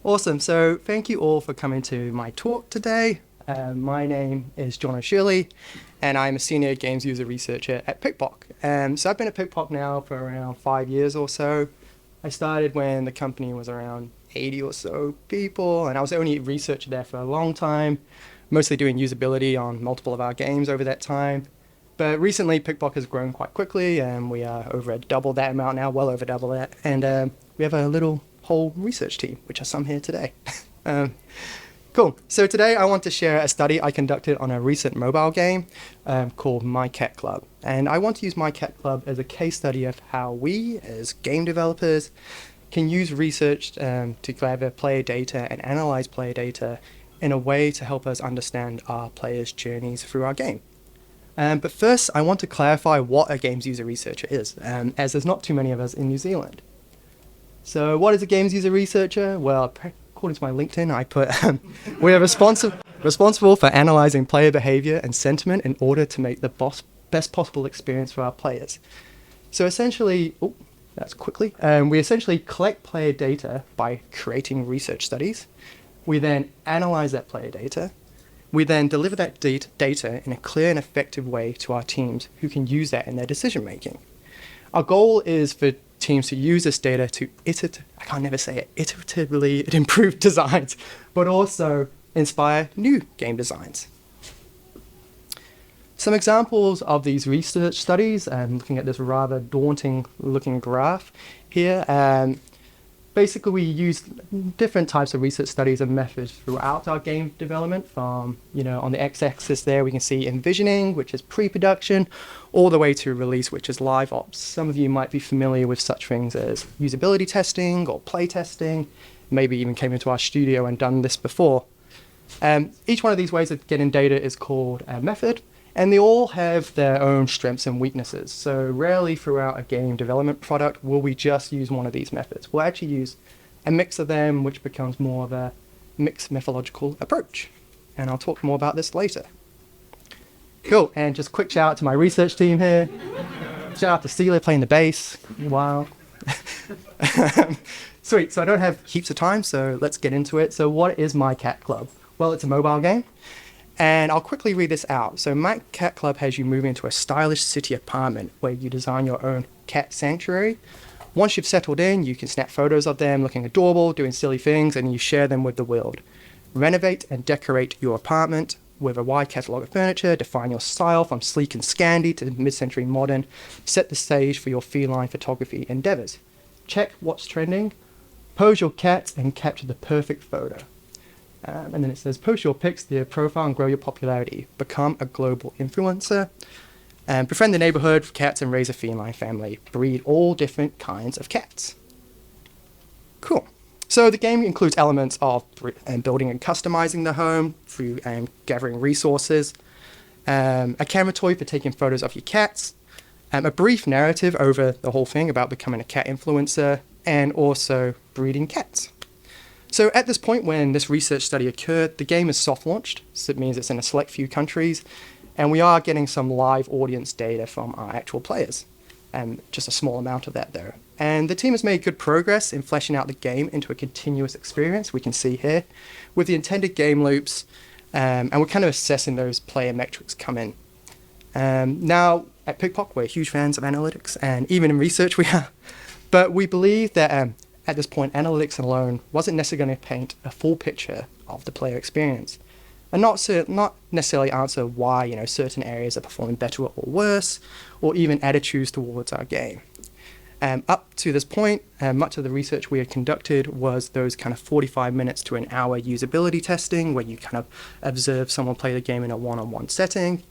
Awesome. So thank you all for coming to my talk today. My name is Jono Shirley, and I'm a senior games user researcher at PickPock. So I've been at PickPock now for around 5 years or so. I started when the company was around 80 or so people, and I was the only researcher there for a long time, mostly doing usability on multiple of our games over that time. But recently, PickPock has grown quite quickly, and we are over at double that amount now, well over double that. And we have a little whole research team, which are some here today. Cool. So today I want to share a study I conducted on a recent mobile game called My Cat Club. And I want to use My Cat Club as a case study of how we, as game developers, can use research to gather player data and analyze player data in a way to help us understand our players' journeys through our game. But first, I want to clarify what a games user researcher is, as there's not too many of us in New Zealand. So what is a games user researcher? Well, according to my LinkedIn, I put, we are responsible for analyzing player behavior and sentiment in order to make the best possible experience for our players. So essentially, we essentially collect player data by creating research studies. We then analyze that player data. We then deliver that data in a clear and effective way to our teams who can use that in their decision making. Our goal is for teams to use this data to iteratively improve designs, but also inspire new game designs. Some examples of these research studies, looking at this rather daunting looking graph here, basically we use different types of research studies and methods throughout our game development. From, on the x-axis there we can see envisioning, which is pre-production, all the way to release, which is live ops. Some of you might be familiar with such things as usability testing or play testing, maybe even came into our studio and done this before. Each one of these ways of getting data is called a method, and they all have their own strengths and weaknesses. So rarely throughout a game development product will we just use one of these methods. We'll actually use a mix of them, which becomes more of a mixed methodological approach. And I'll talk more about this later. Cool, and just quick shout out to my research team here. Shout out to Celia playing the bass. Wow. Sweet, so I don't have heaps of time, so let's get into it. So what is My Cat Club? Well, it's a mobile game. And I'll quickly read this out. So My Cat Club has you move into a stylish city apartment where you design your own cat sanctuary. Once you've settled in, you can snap photos of them looking adorable, doing silly things, and you share them with the world. Renovate and decorate your apartment with a wide catalogue of furniture. Define your style from sleek and Scandi to mid-century modern. Set the stage for your feline photography endeavors. Check what's trending. Pose your cat and capture the perfect photo. And then it says, post your pics to your profile and grow your popularity. Become a global influencer. Befriend the neighborhood for cats and raise a feline family. Breed all different kinds of cats. Cool. So the game includes elements of building and customizing the home through gathering resources. A camera toy for taking photos of your cats. A brief narrative over the whole thing about becoming a cat influencer. And also breeding cats. So at this point, when this research study occurred, the game is soft launched. So it means it's in a select few countries, and we are getting some live audience data from our actual players, just a small amount of that though. And the team has made good progress in fleshing out the game into a continuous experience, we can see here, with the intended game loops, and we're kind of assessing those player metrics come in. Now, at PickPock, we're huge fans of analytics, and even in research we are, but we believe that at this point, analytics alone wasn't necessarily going to paint a full picture of the player experience, and not necessarily answer why certain areas are performing better or worse, or even attitudes towards our game. Up to this point, much of the research we had conducted was those kind of 45 minutes to an hour usability testing, where you kind of observe someone play the game in a one-on-one setting.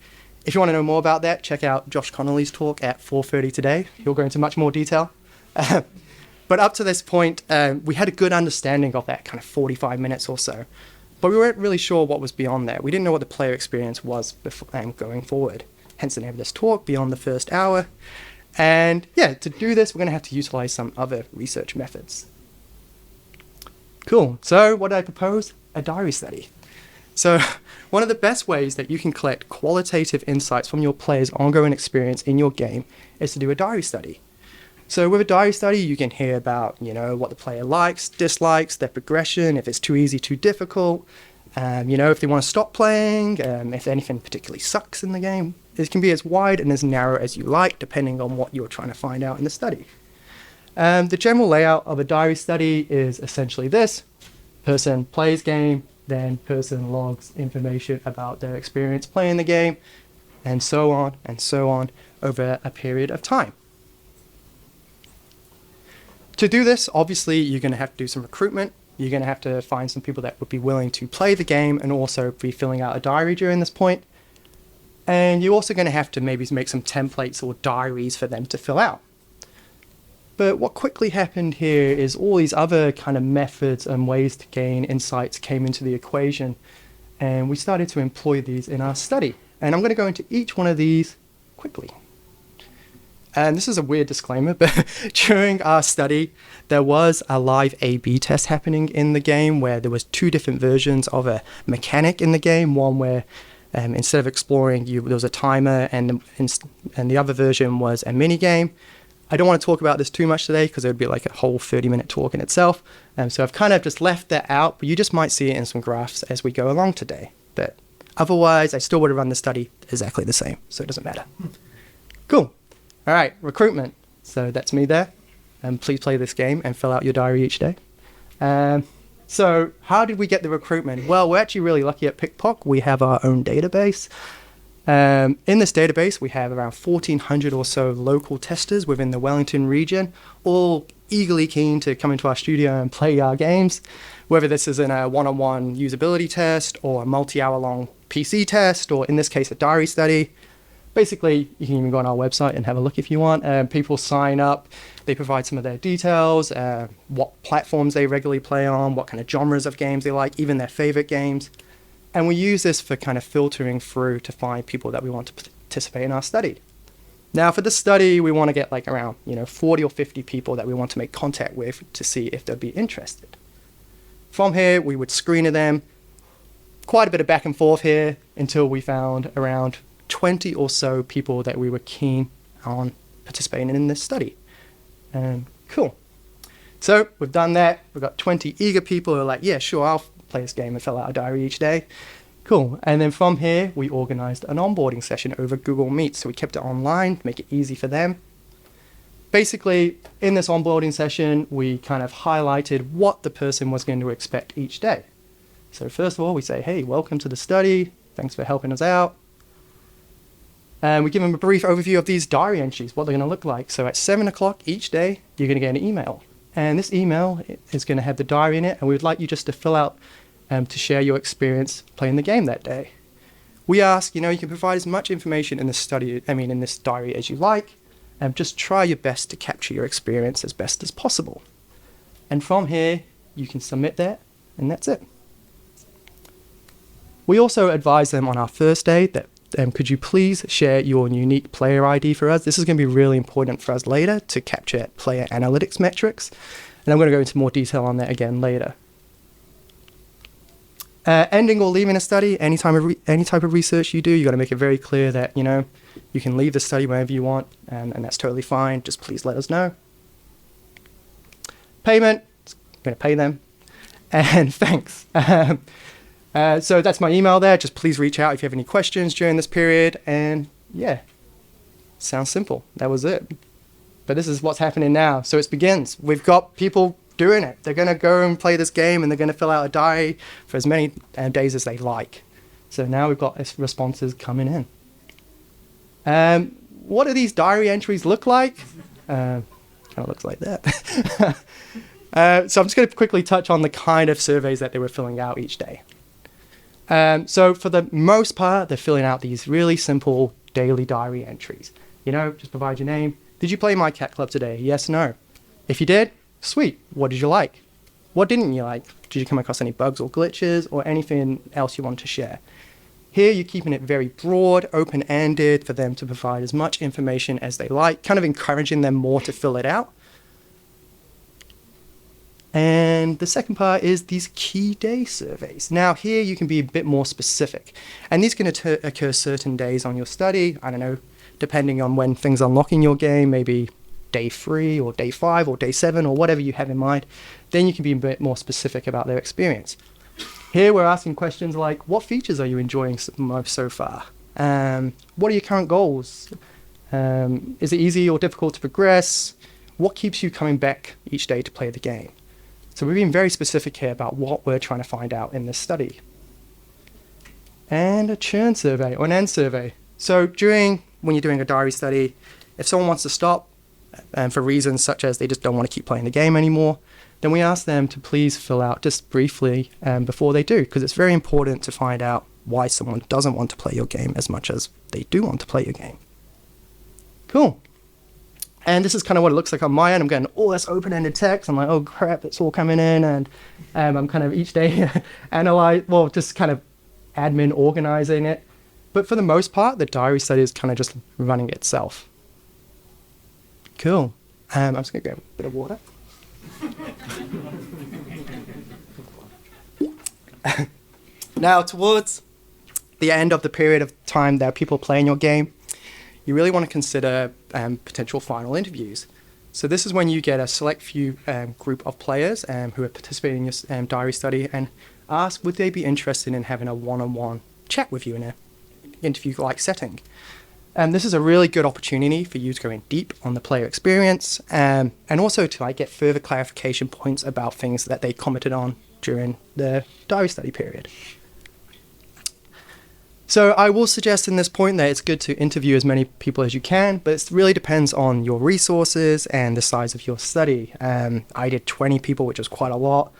If you want to know more about that, check out Josh Connolly's talk at 4:30 today. He'll go into much more detail. But up to this point, we had a good understanding of that kind of 45 minutes or so. But we weren't really sure what was beyond that. We didn't know what the player experience was going forward. Hence the name of this talk, Beyond the First Hour. And yeah, to do this, we're going to have to utilize some other research methods. Cool. So what did I propose? A diary study. So one of the best ways that you can collect qualitative insights from your players' ongoing experience in your game is to do a diary study. So with a diary study, you can hear about, what the player likes, dislikes, their progression, if it's too easy, too difficult, if they want to stop playing, if anything particularly sucks in the game. It can be as wide and as narrow as you like, depending on what you're trying to find out in the study. The general layout of a diary study is essentially this. Person plays game, then person logs information about their experience playing the game, and so on over a period of time. To do this, obviously, you're going to have to do some recruitment. You're going to have to find some people that would be willing to play the game and also be filling out a diary during this point. And you're also going to have to maybe make some templates or diaries for them to fill out. But what quickly happened here is all these other kind of methods and ways to gain insights came into the equation, and we started to employ these in our study. And I'm going to go into each one of these quickly. And this is a weird disclaimer, but during our study, there was a live A/B test happening in the game where there was two different versions of a mechanic in the game. One where instead of exploring, there was a timer, and the other version was a mini game. I don't want to talk about this too much today because it would be like a whole 30-minute talk in itself. So I've kind of just left that out, but you just might see it in some graphs as we go along today. But otherwise, I still would have run the study exactly the same, so it doesn't matter. Cool. All right, recruitment. So that's me there. Please play this game and fill out your diary each day. So how did we get the recruitment? Well, we're actually really lucky at PickPock. We have our own database. In this database, we have around 1,400 or so local testers within the Wellington region, all eagerly keen to come into our studio and play our games, whether this is in a one-on-one usability test or a multi-hour-long PC test, or in this case, a diary study. Basically, you can even go on our website and have a look if you want. People sign up, they provide some of their details, what platforms they regularly play on, what kind of genres of games they like, even their favorite games. And we use this for kind of filtering through to find people that we want to participate in our study. Now for this study, we want to get like around 40 or 50 people that we want to make contact with to see if they'd be interested. From here, we would screen them, quite a bit of back and forth here until we found around 20 or so people that we were keen on participating in this study. Cool. So we've done that. We've got 20 eager people who are like, yeah, sure, I'll play this game and fill out a diary each day. Cool. And then from here, we organized an onboarding session over Google Meet. So we kept it online to make it easy for them. Basically, in this onboarding session, we kind of highlighted what the person was going to expect each day. So first of all, we say, hey, welcome to the study. Thanks for helping us out. And we give them a brief overview of these diary entries, what they're going to look like. So at 7 o'clock each day, you're going to get an email. And this email is going to have the diary in it, and we would like you just to fill out to share your experience playing the game that day. We ask, you can provide as much information in this diary as you like, and just try your best to capture your experience as best as possible. And from here, you can submit that, and that's it. We also advise them on our first day that could you please share your unique player ID for us? This is going to be really important for us later to capture player analytics metrics. And I'm going to go into more detail on that again later. Ending or leaving a study, any type of research you do, you got to make it very clear that, you can leave the study whenever you want, and that's totally fine. Just please let us know. Payment, I'm going to pay them. And thanks. So that's my email there. Just please reach out if you have any questions during this period. And yeah, sounds simple. That was it. But this is what's happening now. So it begins. We've got people doing it. They're going to go and play this game, and they're going to fill out a diary for as many days as they like. So now we've got responses coming in. What do these diary entries look like? Kind of looks like that. So I'm just going to quickly touch on the kind of surveys that they were filling out each day. So for the most part, they're filling out these really simple daily diary entries. Just provide your name. Did you play My Cat Club today? Yes, no. If you did, sweet. What did you like? What didn't you like? Did you come across any bugs or glitches or anything else you want to share? Here, you're keeping it very broad, open-ended for them to provide as much information as they like, kind of encouraging them more to fill it out. And the second part is these key day surveys. Now here you can be a bit more specific. And these can occur certain days on your study. I don't know, depending on when things unlock in your game, maybe day 3 or day 5 or day 7 or whatever you have in mind, then you can be a bit more specific about their experience. Here we're asking questions like, what features are you enjoying most so far? What are your current goals? Is it easy or difficult to progress? What keeps you coming back each day to play the game? So we're being very specific here about what we're trying to find out in this study. And a churn survey or an end survey. So when you're doing a diary study, if someone wants to stop for reasons such as they just don't want to keep playing the game anymore, then we ask them to please fill out just briefly before they do, because it's very important to find out why someone doesn't want to play your game as much as they do want to play your game. Cool. And this is kind of what it looks like on my end. I'm getting all this open-ended text. I'm like, oh crap, it's all coming in. And I'm kind of each day just kind of admin organizing it. But for the most part, the diary study is kind of just running itself. Cool. I'm just going to grab a bit of water. Now, towards the end of the period of time that people play in your game, you really want to consider potential final interviews. So this is when you get a select few group of players who are participating in your diary study and ask would they be interested in having a one-on-one chat with you in an interview-like setting. This is a really good opportunity for you to go in deep on the player experience and also to get further clarification points about things that they commented on during the diary study period. So I will suggest in this point that it's good to interview as many people as you can, but it really depends on your resources and the size of your study. I did 20 people, which was quite a lot,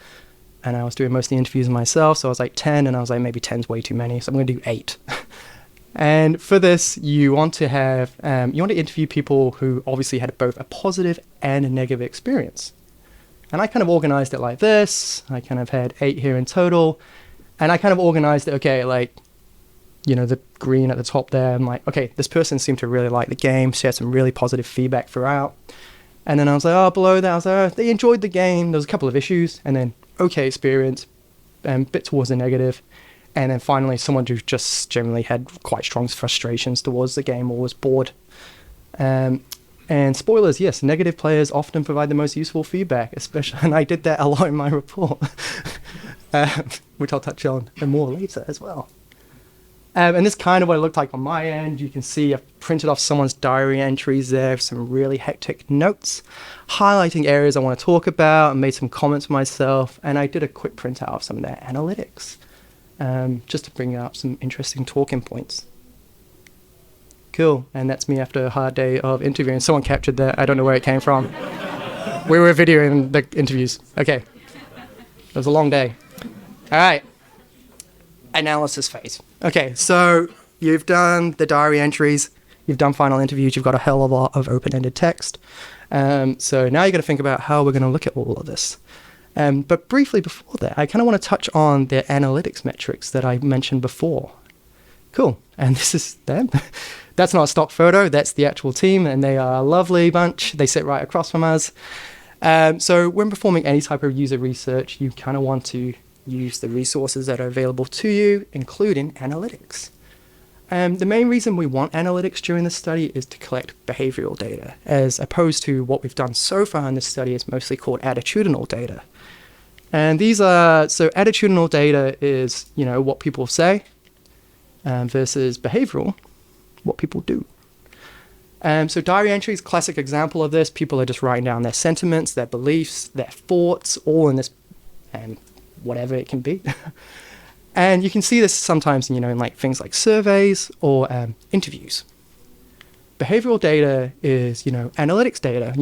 and I was doing most of the interviews myself, so I was like 10, and I was like, maybe 10's way too many, so I'm going to do 8. And for this, you want to interview people who obviously had both a positive and a negative experience. And I kind of organized it like this. I kind of had 8 here in total, and I kind of organized it, the green at the top there. I'm like, okay, this person seemed to really like the game. She had some really positive feedback throughout. And then I was like, below that, I was like, they enjoyed the game. There was a couple of issues, and then okay experience, and a bit towards the negative. And then finally, someone who just generally had quite strong frustrations towards the game or was bored. And spoilers, yes, negative players often provide the most useful feedback, especially, and I did that a lot in my report, which I'll touch on more later as well. And this is kind of what it looked like on my end. You can see I've printed off someone's diary entries there, some really hectic notes, highlighting areas I want to talk about, and made some comments myself. And I did a quick printout of some of their analytics, just to bring up some interesting talking points. Cool. And that's me after a hard day of interviewing. Someone captured that. I don't know where it came from. We were videoing the interviews. Okay. It was a long day. All right. Analysis phase. Okay, so you've done the diary entries, you've done final interviews, you've got a hell of a lot of open-ended text. So now you're going to think about how we're going to look at all of this. But briefly before that, I kind of want to touch on the analytics metrics that I mentioned before. Cool, and this is them. That's not a stock photo, that's the actual team, and they are a lovely bunch. They sit right across from us. So when performing any type of user research, you kind of want to use the resources that are available to you, including analytics. The main reason we want analytics during this study is to collect behavioral data, as opposed to what we've done so far in this study is mostly called attitudinal data. And these are, so attitudinal data is, what people say, versus behavioral, what people do. So diary entries, classic example of this. People are just writing down their sentiments, their beliefs, their thoughts, all in this whatever it can be. And you can see this sometimes, in things like surveys or interviews. Behavioral data is, analytics data,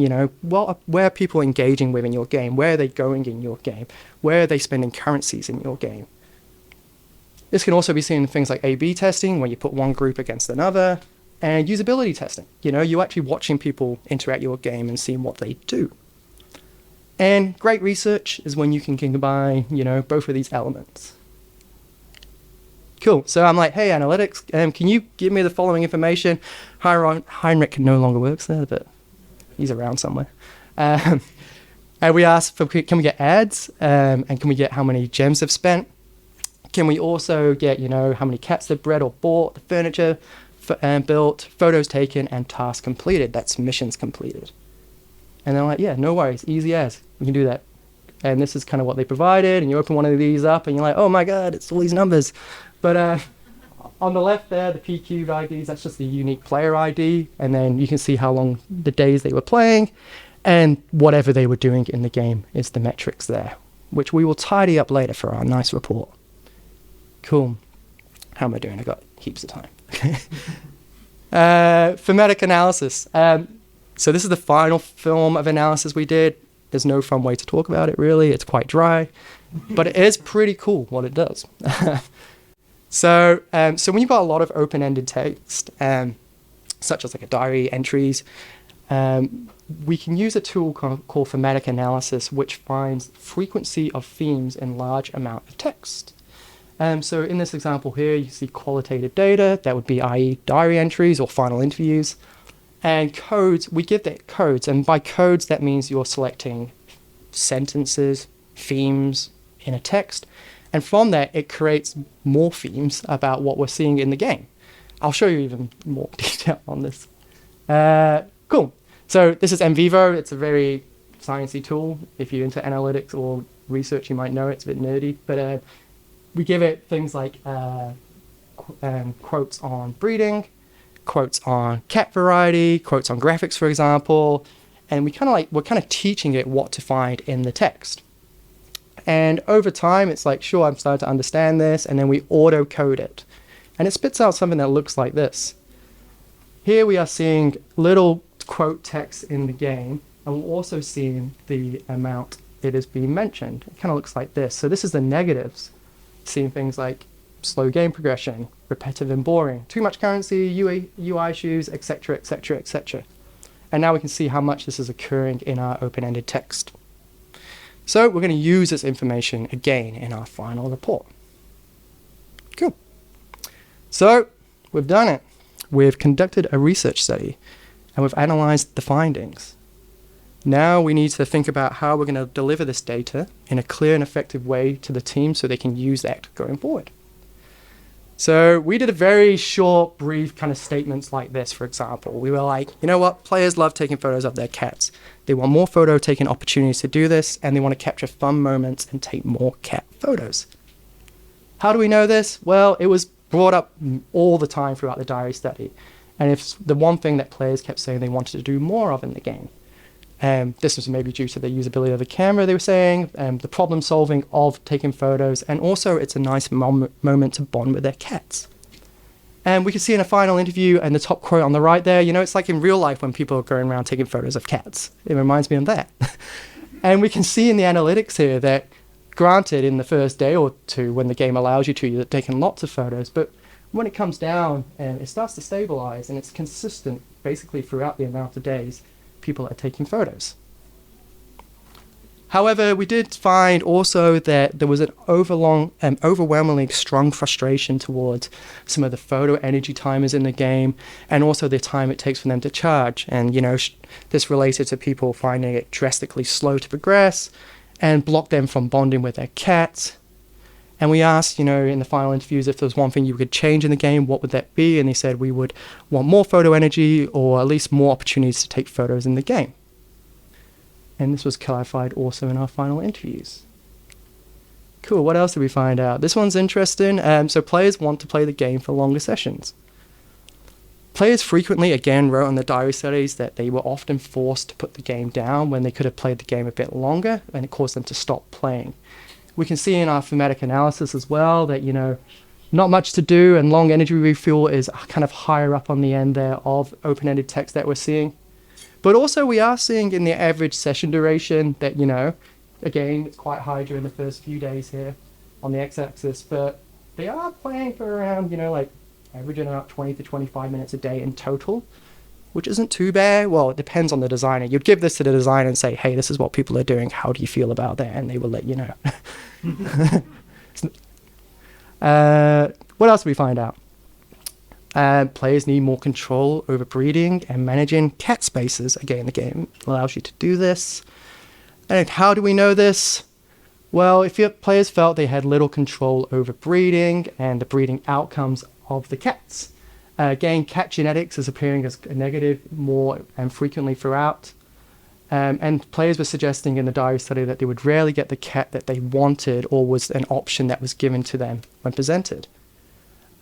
where are people engaging with in your game? Where are they going in your game? Where are they spending currencies in your game? This can also be seen in things like A/B testing, where you put one group against another, and usability testing. You're actually watching people interact your game and seeing what they do. And great research is when you can combine, both of these elements. Cool. So I'm like, hey, analytics, can you give me the following information? Heinrich no longer works there, but he's around somewhere. And we asked, can we get ads? And can we get how many gems they've spent? Can we also get, how many cats they've bred or bought, the furniture built, photos taken, and tasks completed? That's missions completed. And they're like, yeah, no worries, easy as, we can do that. And this is kind of what they provided, and you open one of these up and you're like, oh my God, it's all these numbers. But on the left there, the PQ IDs, that's just the unique player ID, and then you can see how long the days they were playing, and whatever they were doing in the game is the metrics there, which we will tidy up later for our nice report. Cool. How am I doing? I got heaps of time. Thematic analysis. So this is the final form of analysis we did. There's no fun way to talk about it, really. It's quite dry, but it is pretty cool what it does. So when you've got a lot of open-ended text, such as like a diary entries, we can use a tool called Thematic Analysis, which finds frequency of themes in large amount of text. So in this example here, you see qualitative data, that would be i.e. diary entries or final interviews, and codes, we give that codes, and by codes that means you're selecting sentences, themes in a text, and from that it creates more themes about what we're seeing in the game. I'll show you even more detail on this. Cool. So this is NVivo. It's a very sciencey tool. If you're into analytics or research, you might know it. It's a bit nerdy, but we give it things like quotes on breeding, quotes on cat variety, quotes on graphics, for example, and we're kind of teaching it what to find in the text. And over time, it's like, sure, I'm starting to understand this, and then we auto code it, and it spits out something that looks like this. Here we are seeing little quote text in the game, and we're also seeing the amount it is being mentioned. It kind of looks like this. So this is the negatives, seeing things like slow game progression, repetitive and boring, too much currency, UI issues, etc., etc., etc. And now we can see how much this is occurring in our open-ended text. So we're going to use this information again in our final report. Cool. So we've done it. We've conducted a research study and we've analyzed the findings. Now we need to think about how we're going to deliver this data in a clear and effective way to the team so they can use that going forward. So we did a very short, brief kind of statements like this, for example. We were like, you know what? Players love taking photos of their cats. They want more photo-taking opportunities to do this, and they want to capture fun moments and take more cat photos. How do we know this? Well, it was brought up all the time throughout the diary study. And it's the one thing that players kept saying they wanted to do more of in the game. This was maybe due to the usability of the camera, they were saying, the problem solving of taking photos, and also it's a nice moment to bond with their cats. And we can see in a final interview, and the top quote on the right there, you know, it's like in real life when people are going around taking photos of cats. It reminds me of that. And we can see in the analytics here that, granted, in the first day or two, when the game allows you to, you're taking lots of photos, but when it comes down, it starts to stabilize, and it's consistent basically throughout the amount of days people are taking photos. However, we did find also that there was an overwhelmingly strong frustration towards some of the photo energy timers in the game, and also the time it takes for them to charge. And, you know, this related to people finding it drastically slow to progress and block them from bonding with their cats. And we asked, you know, in the final interviews, if there was one thing you could change in the game, what would that be? And they said we would want more photo energy, or at least more opportunities to take photos in the game. And this was clarified also in our final interviews. Cool, what else did we find out? This one's interesting. So players want to play the game for longer sessions. Players frequently, again, wrote in the diary studies that they were often forced to put the game down when they could have played the game a bit longer, and it caused them to stop playing. We can see in our thematic analysis as well that, you know, not much to do, and long energy refuel is kind of higher up on the end there of open-ended text that we're seeing. But also we are seeing in the average session duration that, you know, again, it's quite high during the first few days here on the x-axis, but they are playing for around, you know, like averaging about 20 to 25 minutes a day in total, which isn't too bad. Well, it depends on the designer. You'd give this to the designer and say, hey, this is what people are doing. How do you feel about that? And they will let you know. What else did we find out? Players need more control over breeding and managing cat spaces. Again, the game allows you to do this. And how do we know this? Well, if your players felt they had little control over breeding and the breeding outcomes of the cats. Again, cat genetics is appearing as a negative more and frequently throughout. And players were suggesting in the diary study that they would rarely get the cat that they wanted or was an option that was given to them when presented.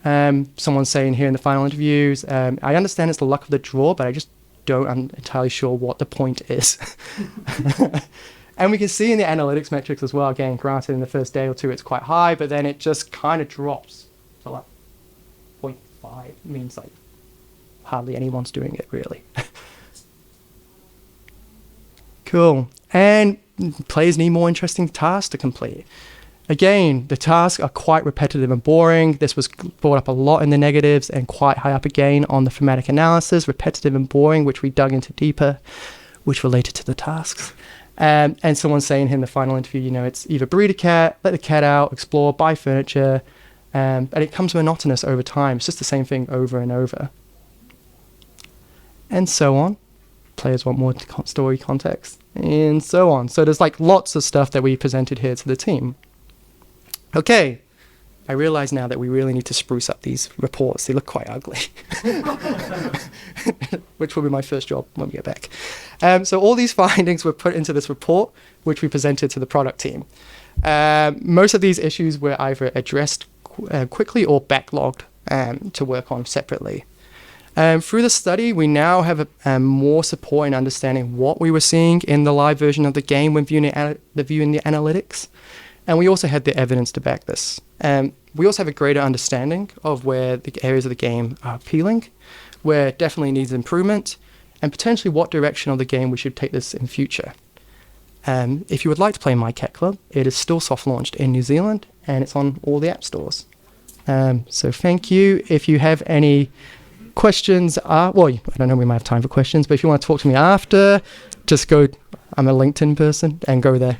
Someone's saying here in the final interviews, I understand it's the luck of the draw, but I just I'm entirely sure what the point is. And we can see in the analytics metrics as well, again, granted in the first day or two it's quite high, but then it just kind of drops to like 0.5. It means like hardly anyone's doing it really. Cool. And players need more interesting tasks to complete. Again, the tasks are quite repetitive and boring. This was brought up a lot in the negatives and quite high up again on the thematic analysis, repetitive and boring, which we dug into deeper, which related to the tasks. And someone's saying in the final interview, it's either breed a cat, let the cat out, explore, buy furniture, and it comes monotonous over time. It's just the same thing over and over. And so on. Players want more story context, and so on. So there's like lots of stuff that we presented here to the team. Okay, I realize now that we really need to spruce up these reports. They look quite ugly, which will be my first job when we get back. So all these findings were put into this report, which we presented to the product team. Most of these issues were either addressed quickly or backlogged to work on separately. Through the study, we now have more support in understanding what we were seeing in the live version of the game when viewing the analytics. And we also had the evidence to back this. We also have a greater understanding of where the areas of the game are appealing, where it definitely needs improvement, and potentially what direction of the game we should take this in future. If you would like to play My Cat Club, it is still soft launched in New Zealand, and it's on all the app stores. So thank you. If you have any questions, I don't know, we might have time for questions, but if you want to talk to me after, just go, I'm a LinkedIn person, and go there.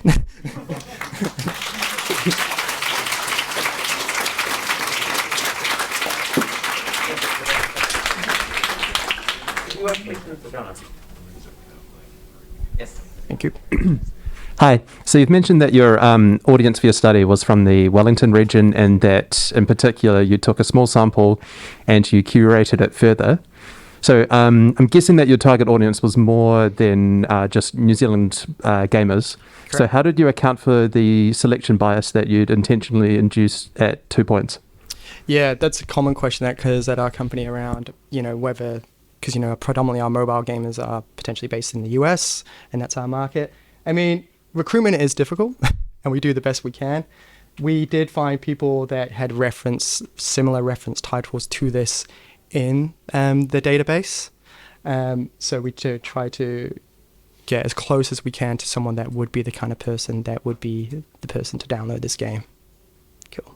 Yes. Thank you. Hi. So you've mentioned that your audience for your study was from the Wellington region, and that in particular you took a small sample and you curated it further. So I'm guessing that your target audience was more than just New Zealand gamers. Correct. So how did you account for the selection bias that you'd intentionally induced at 2 points? Yeah, that's a common question that occurs at our company around, whether, because, predominantly our mobile gamers are potentially based in the US, and that's our market. I mean, recruitment is difficult, and we do the best we can. We did find people that had similar reference titles to this in the database. So we try to get as close as we can to someone that would be the kind of person that would be the person to download this game. Cool.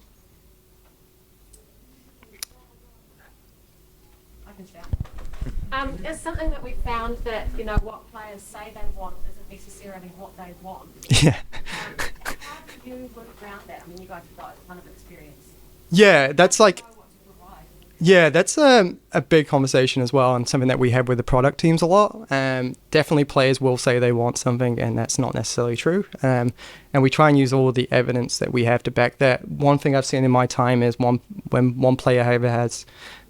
It's something that we found that, what players say they want isn't necessarily what they want. Yeah. How do you work around that? I mean, you guys have got a ton of experience. Yeah, that's like... Yeah, that's a big conversation as well, and something that we have with the product teams a lot. Definitely players will say they want something, and that's not necessarily true. And we try and use all the evidence that we have to back that. One thing I've seen in my time is when one player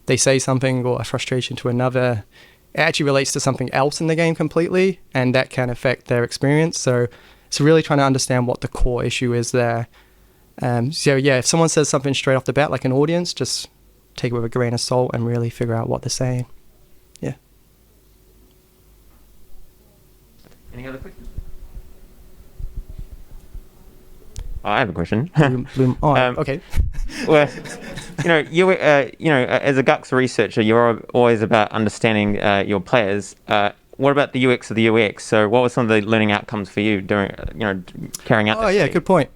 they say something or a frustration to another, it actually relates to something else in the game completely, and that can affect their experience. So it's really trying to understand what the core issue is there. So yeah, if someone says something straight off the bat, like an audience, just take it with a grain of salt and really figure out what they're saying. Yeah. Any other questions? I have a question. Okay. Well, as a GUX researcher, you're always about understanding your players. What about the UX of the UX? So, what were some of the learning outcomes for you during, carrying out? Oh yeah, good point.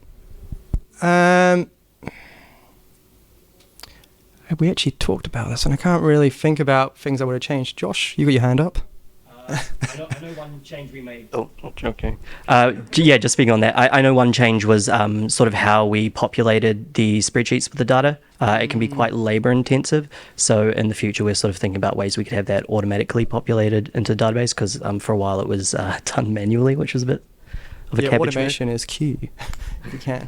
We actually talked about this, and I can't really think about things I would have changed. Josh, you got your hand up. I know one change we made. Oh, okay. Yeah, just speaking on that, I know one change was sort of how we populated the spreadsheets with the data. It can be quite labor intensive. So in the future, we're sort of thinking about ways we could have that automatically populated into the database, because for a while it was done manually, which was a bit of a cabbage. Automation is key, if you can.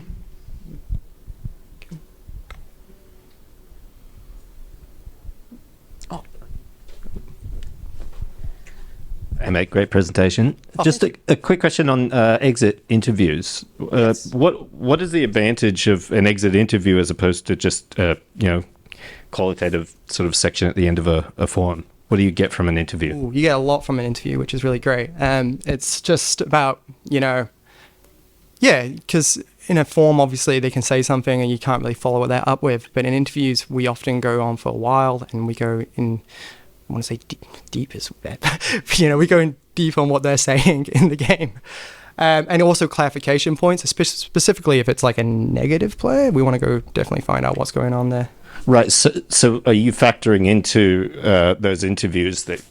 Hey mate, great presentation. Just a quick question on exit interviews. What is the advantage of an exit interview as opposed to just qualitative sort of section at the end of a form? What do you get from an interview? Ooh, you get a lot from an interview, which is really great. It's just about, because in a form, obviously, they can say something and you can't really follow that up with. But in interviews, we often go on for a while and we go in, I want to say deep is bad. We go in deep on what they're saying in the game. And also clarification points, specifically if it's like a negative player, we want to go definitely find out what's going on there. Right. So are you factoring into those interviews the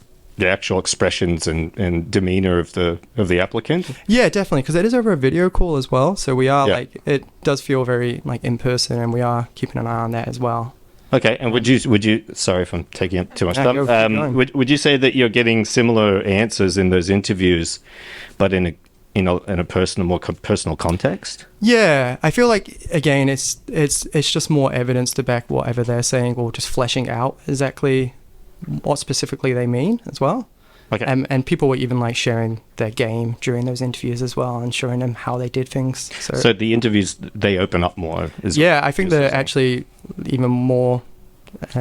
actual expressions and demeanor of the applicant? Yeah, definitely, because it is over a video call as well. So we are it does feel very like in person, and we are keeping an eye on that as well. Okay, and would you? Sorry if I'm taking up too much time. Would you say that you're getting similar answers in those interviews, but in a personal, more personal context? Yeah, I feel like again, it's just more evidence to back whatever they're saying, or just fleshing out exactly what specifically they mean as well. Okay. And people were even like sharing their game during those interviews as well, and showing them how they did things. So the interviews, they open up more. I think they're actually even more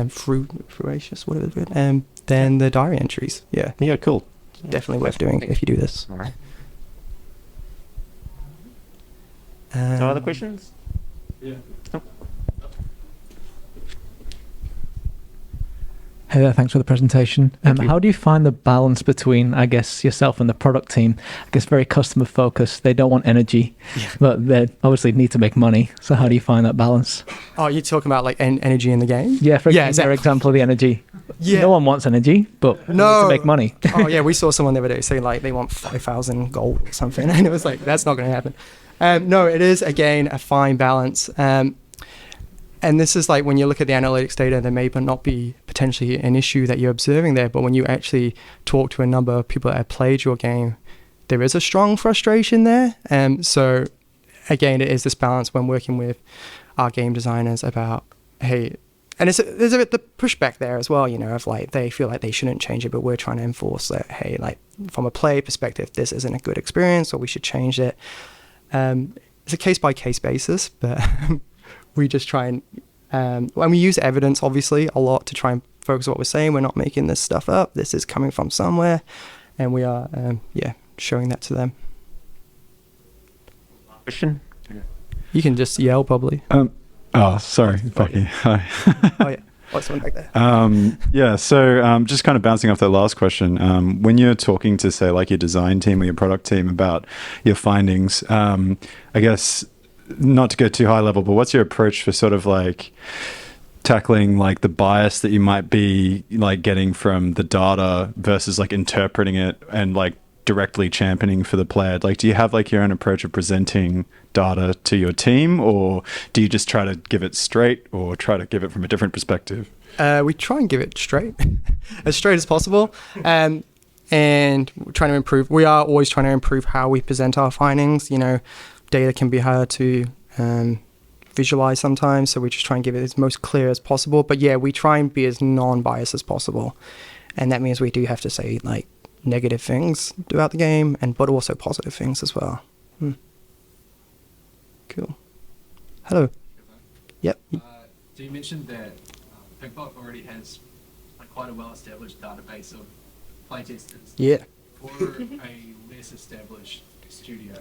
fruition, whatever, than the diary entries. Yeah. Yeah. Cool. Definitely worth doing if you do this. All right. No other questions? Yeah. Oh. Hey there, thanks for the presentation. How do you find the balance between, I guess, yourself and the product team? I guess very customer focused. They don't want energy, but they obviously need to make money. So how do you find that balance? Oh, you're talking about like energy in the game? Yeah, for example, the energy. Yeah. No one wants energy, but they need to make money. Oh yeah, we saw someone the other day say like they want 5,000 gold or something, and it was like, that's not going to happen. No, it is, again, a fine balance. And this is like when you look at the analytics data, there may not be potentially an issue that you're observing there, but when you actually talk to a number of people that have played your game, there is a strong frustration there. So again, it is this balance when working with our game designers about, hey, and there's a bit the pushback there as well, of like they feel like they shouldn't change it, but we're trying to enforce that, hey, like from a play perspective, this isn't a good experience, or we should change it. It's a case-by-case basis, but we just try and we use evidence, obviously, a lot to try and focus on what we're saying. We're not making this stuff up. This is coming from somewhere, and we are, showing that to them. Question? You can just yell, probably. Sorry, Becky. Hi. Oh, yeah. Oh, someone back there. So just kind of bouncing off that last question, when you're talking to, say, like your design team or your product team about your findings, I guess, not to go too high level, but what's your approach for sort of like tackling like the bias that you might be like getting from the data versus like interpreting it and like directly championing for the player? Like, do you have like your own approach of presenting data to your team, or do you just try to give it straight, or try to give it from a different perspective? We try and give it straight, as straight as possible. And we're trying to improve. We are always trying to improve how we present our findings. Data can be hard to visualize sometimes, so we just try and give it as most clear as possible. But yeah, we try and be as non-biased as possible, and that means we do have to say like negative things throughout the game, but also positive things as well. Cool. Hello. Yep. So you mentioned that Pinkbot already has quite a well-established database of playtesters. Yeah. For a less established studio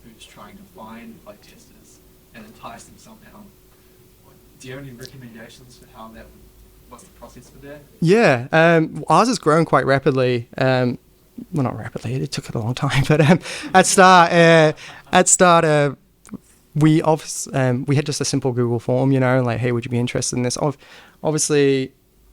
who's trying to find playtesters and entice them somehow, do you have any recommendations for how that would, what's the process for that? Yeah, ours has grown quite rapidly. Well, not rapidly, it took a long time, but at start, we had just a simple Google form, like, hey, would you be interested in this? Obviously,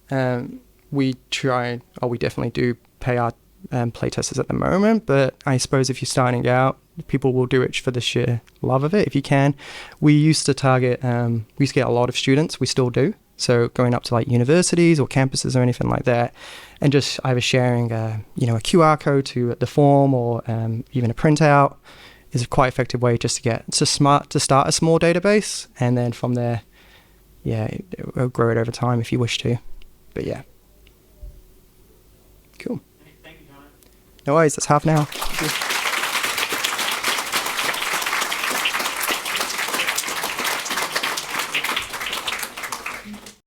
we definitely do pay our playtesters at the moment, but I suppose if you're starting out, people will do it for the sheer love of it if you can. We used to target, we used to get a lot of students, we still do, so going up to like universities or campuses or anything like that, and just either sharing a QR code to the form or even a printout is a quite effective way just to start a small database, and then from there, it'll grow it over time if you wish to. But yeah. Cool. Thank you, Jono. No worries, that's half an hour.